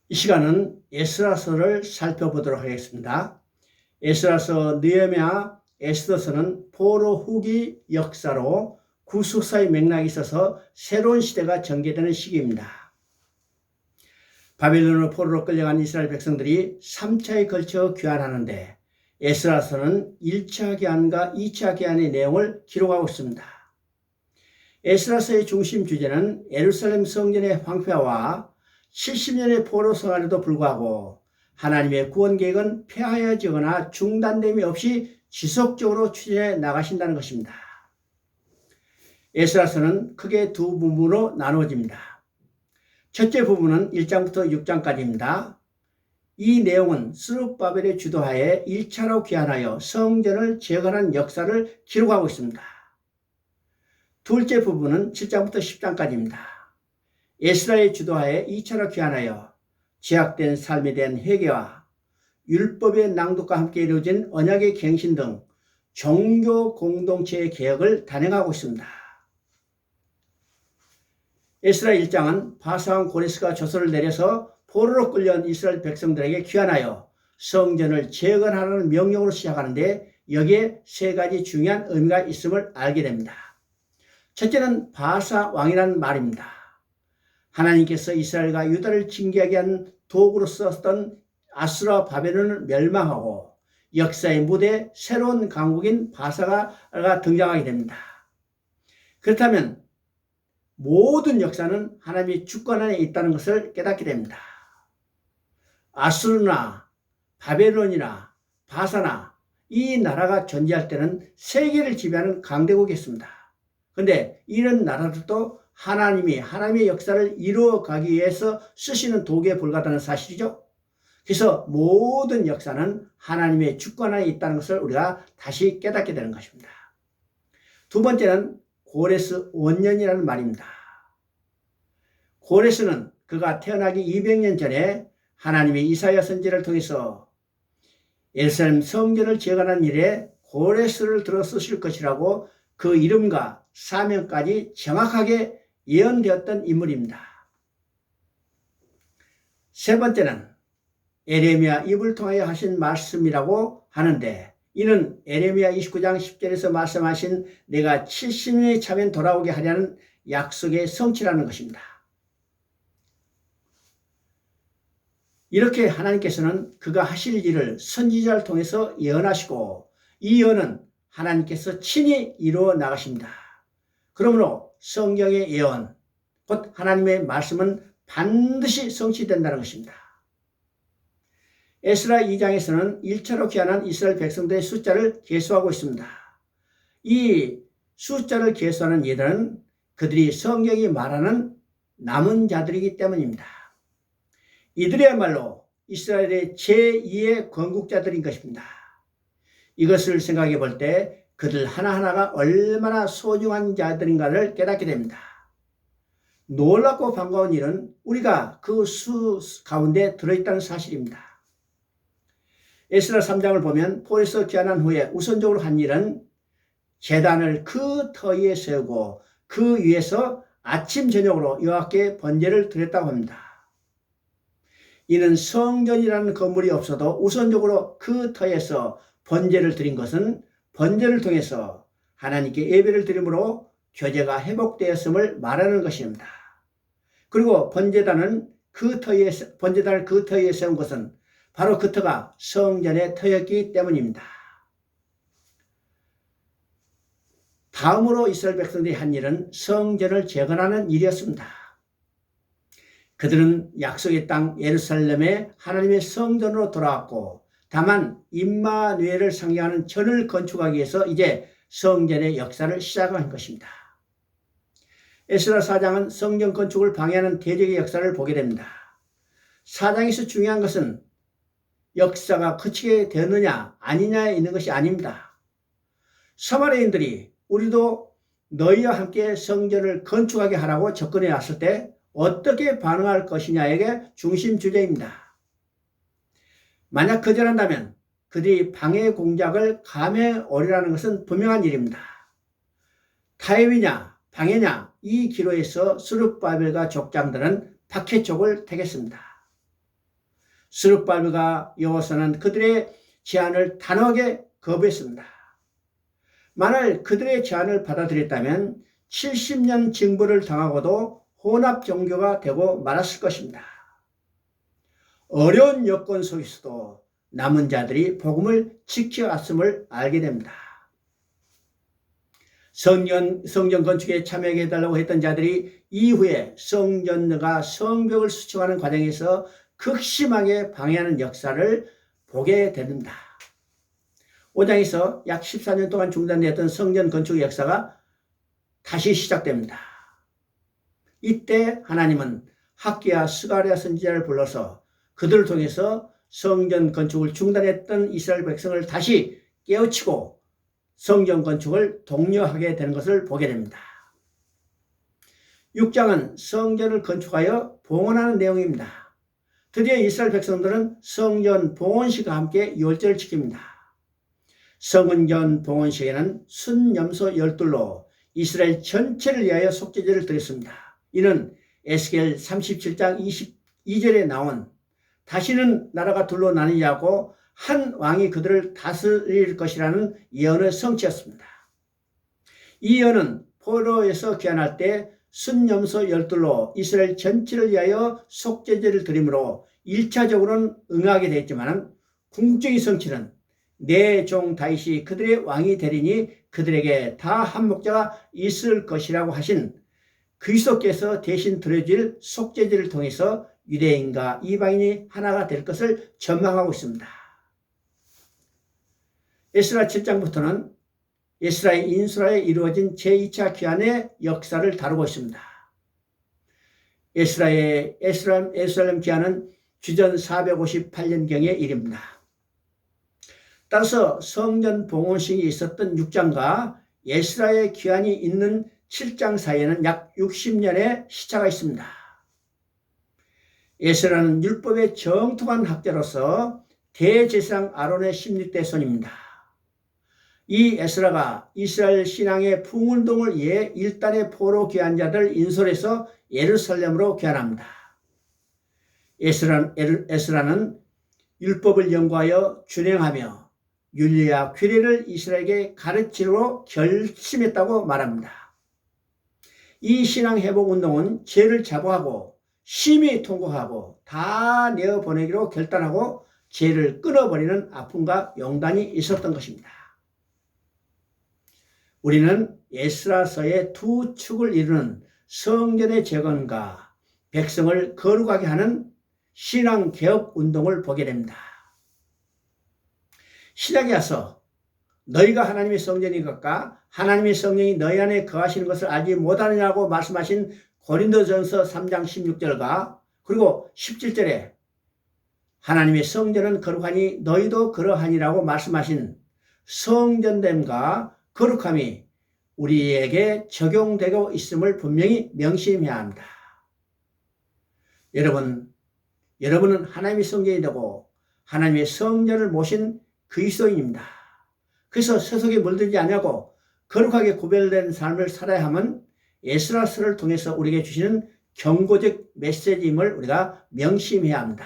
이 시간은 에스라서를 살펴보도록 하겠습니다. 에스라서, 느헤미야, 에스더서는 포로 후기 역사로 구속사의 맥락이 있어서 새로운 시대가 전개되는 시기입니다. 바벨론으로 포로로 끌려간 이스라엘 백성들이 3차에 걸쳐 귀환하는데 에스라서는 1차 귀환과 2차 귀환의 내용을 기록하고 있습니다. 에스라서의 중심 주제는 예루살렘 성전의 황폐화와 70년의 포로 생활에도 불구하고 하나님의 구원 계획은 폐하여지거나 중단됨이 없이 지속적으로 추진해 나가신다는 것입니다. 에스라서는 크게 두 부분으로 나누어집니다. 첫째 부분은 1장부터 6장까지입니다. 이 내용은 스룹바벨의 주도하에 1차로 귀환하여 성전을 재건한 역사를 기록하고 있습니다. 둘째 부분은 7장부터 10장까지입니다. 에스라의 주도하에 2차로 귀환하여 제약된 삶에 대한 회개와 율법의 낭독과 함께 이루어진 언약의 갱신 등 종교 공동체의 개혁을 단행하고 있습니다. 에스라 1장은 바사왕 고레스가 조서를 내려서 포로로 끌려온 이스라엘 백성들에게 귀환하여 성전을 재건하라는 명령으로 시작하는데 여기에 세 가지 중요한 의미가 있음을 알게 됩니다. 첫째는 바사왕이라는 말입니다. 하나님께서 이스라엘과 유다를 징계하게 한 도구로 썼던 아수르와 바벨론을 멸망하고 역사의 무대에 새로운 강국인 바사가 등장하게 됩니다. 그렇다면 모든 역사는 하나님의 주권 안에 있다는 것을 깨닫게 됩니다. 아수르나 바벨론이나 바사나 이 나라가 존재할 때는 세계를 지배하는 강대국이었습니다. 그런데 이런 나라들도 하나님의 역사를 이루어가기 위해서 쓰시는 도구에 불과하다는 사실이죠. 그래서 모든 역사는 하나님의 주권 안에 있다는 것을 우리가 다시 깨닫게 되는 것입니다. 두 번째는 고레스 원년이라는 말입니다. 고레스는 그가 태어나기 200년 전에 하나님의 이사야 선지자를 통해서 예루살렘 성전을 재건한 일에 고레스를 들어 쓰실 것이라고 그 이름과 사명까지 정확하게 예언되었던 인물입니다. 세 번째는 에레미야 입을 통하여 하신 말씀이라고 하는데 이는 에레미야 29장 10절에서 말씀하신 내가 70년이 차면 돌아오게 하려는 약속의 성취라는 것입니다. 이렇게 하나님께서는 그가 하실 일을 선지자를 통해서 예언하시고 이 예언은 하나님께서 친히 이루어 나가십니다. 그러므로 성경의 예언, 곧 하나님의 말씀은 반드시 성취된다는 것입니다. 에스라 2장에서는 1차로 귀환한 이스라엘 백성들의 숫자를 계수하고 있습니다. 이 숫자를 계수하는 이들은 그들이 성경이 말하는 남은 자들이기 때문입니다. 이들이야말로 이스라엘의 제2의 건국자들인 것입니다. 이것을 생각해 볼 때 그들 하나하나가 얼마나 소중한 자들인가를 깨닫게 됩니다. 놀랍고 반가운 일은 우리가 그 수 가운데 들어있다는 사실입니다. 에스라 3장을 보면 포로에서 귀환한 후에 우선적으로 한 일은 제단을 그 터 위에 세우고 그 위에서 아침 저녁으로 여호와께 번제를 드렸다고 합니다. 이는 성전이라는 건물이 없어도 우선적으로 그 터에서 번제를 드린 것은 번제를 통해서 하나님께 예배를 드림으로 교제가 회복되었음을 말하는 것입니다. 그리고 번제단을 그 터에 세운 것은 바로 그 터가 성전의 터였기 때문입니다. 다음으로 이스라엘 백성들이 한 일은 성전을 재건하는 일이었습니다. 그들은 약속의 땅 예루살렘에 하나님의 성전으로 돌아왔고 다만 임마누엘을 상징하는 전을 건축하기 위해서 이제 성전의 역사를 시작한 것입니다. 에스라 4장은 성전 건축을 방해하는 대적의 역사를 보게 됩니다. 4장에서 중요한 것은 역사가 그치게 되느냐 아니냐에 있는 것이 아닙니다. 사마리아인들이 우리도 너희와 함께 성전을 건축하게 하라고 접근해 왔을 때 어떻게 반응할 것이냐에게 중심 주제입니다. 만약 거절한다면 그들이 방해 공작을 감행하리라는 것은 분명한 일입니다. 타협이냐 방해냐 이 기로에서 스룹바벨과 족장들은 박해촉을 택했습니다. 스룹바벨과 여호와서는 그들의 제안을 단호하게 거부했습니다. 만일 그들의 제안을 받아들였다면 70년 징벌을 당하고도 혼합 종교가 되고 말았을 것입니다. 어려운 여건 속에서도 남은 자들이 복음을 지켜왔음을 알게 됩니다. 성전 건축에 참여하게 해달라고 했던 자들이 이후에 성전과 성벽을 수축하는 과정에서 극심하게 방해하는 역사를 보게 됩니다. 5장에서 약 14년 동안 중단되었던 성전 건축 역사가 다시 시작됩니다. 이때 하나님은 학기야 스가랴 선지자를 불러서 그들을 통해서 성전 건축을 중단했던 이스라엘 백성을 다시 깨우치고 성전 건축을 독려하게 되는 것을 보게 됩니다. 6장은 성전을 건축하여 봉헌하는 내용입니다. 드디어 이스라엘 백성들은 성전 봉헌식과 함께 유월절을 지킵니다. 성전 봉헌식에는 순염소 12로 이스라엘 전체를 위하여 속죄제를 드렸습니다. 이는 에스겔 37장 22절에 나온 다시는 나라가 둘로 나뉘지 않고 한 왕이 그들을 다스릴 것이라는 예언의 성취였습니다. 이 예언은 포로에서 귀환할 때 순염소 12로 이스라엘 전체를 위하여 속죄제를 드림으로 1차적으로는 응하게 되었지만 궁극적인 성취는 내 종 다윗이 그들의 왕이 되리니 그들에게 다 한 목자가 있을 것이라고 하신 그리스도께서 대신 드려질 속죄제를 통해서 유대인과 이방인이 하나가 될 것을 전망하고 있습니다. 에스라 7장부터는 에스라의 인수라에 이루어진 제2차 귀환의 역사를 다루고 있습니다. 에스라엘 귀환은 주전 458년경의 일입니다. 따라서 성전 봉헌식이 있었던 6장과 에스라의 귀환이 있는 7장 사이에는 약 60년의 시차가 있습니다. 에스라는 율법의 정통한 학자로서 대제사장 아론의 16대 손입니다. 이 에스라가 이스라엘 신앙의 풍운동을 위해 일단의 포로 귀환자들 인솔해서 예루살렘으로 귀환합니다. 에스라는 율법을 연구하여 준행하며 윤리와 규례를 이스라엘에게 가르치기로 결심했다고 말합니다. 이 신앙 회복 운동은 죄를 자부하고 심히 통곡하고 다 내어보내기로 결단하고 죄를 끊어버리는 아픔과 용단이 있었던 것입니다. 우리는 에스라서의 두 축을 이루는 성전의 재건과 백성을 거룩하게 하는 신앙 개혁 운동을 보게 됩니다. 신약에 와서 너희가 하나님의 성전인 것과 하나님의 성령이 너희 안에 거하시는 것을 알지 못하느냐고 말씀하신 고린도전서 3장 16절과 그리고 17절에 하나님의 성전은 거룩하니 너희도 그러하니라고 말씀하신 성전됨과 거룩함이 우리에게 적용되고 있음을 분명히 명심해야 합니다. 여러분은 하나님의 성전이 되고 하나님의 성전을 모신 그리스도인입니다. 그래서 세속에 물들지 않냐고 거룩하게 구별된 삶을 살아야 함은 에스라서를 통해서 우리에게 주시는 경고적 메시지임을 우리가 명심해야 합니다.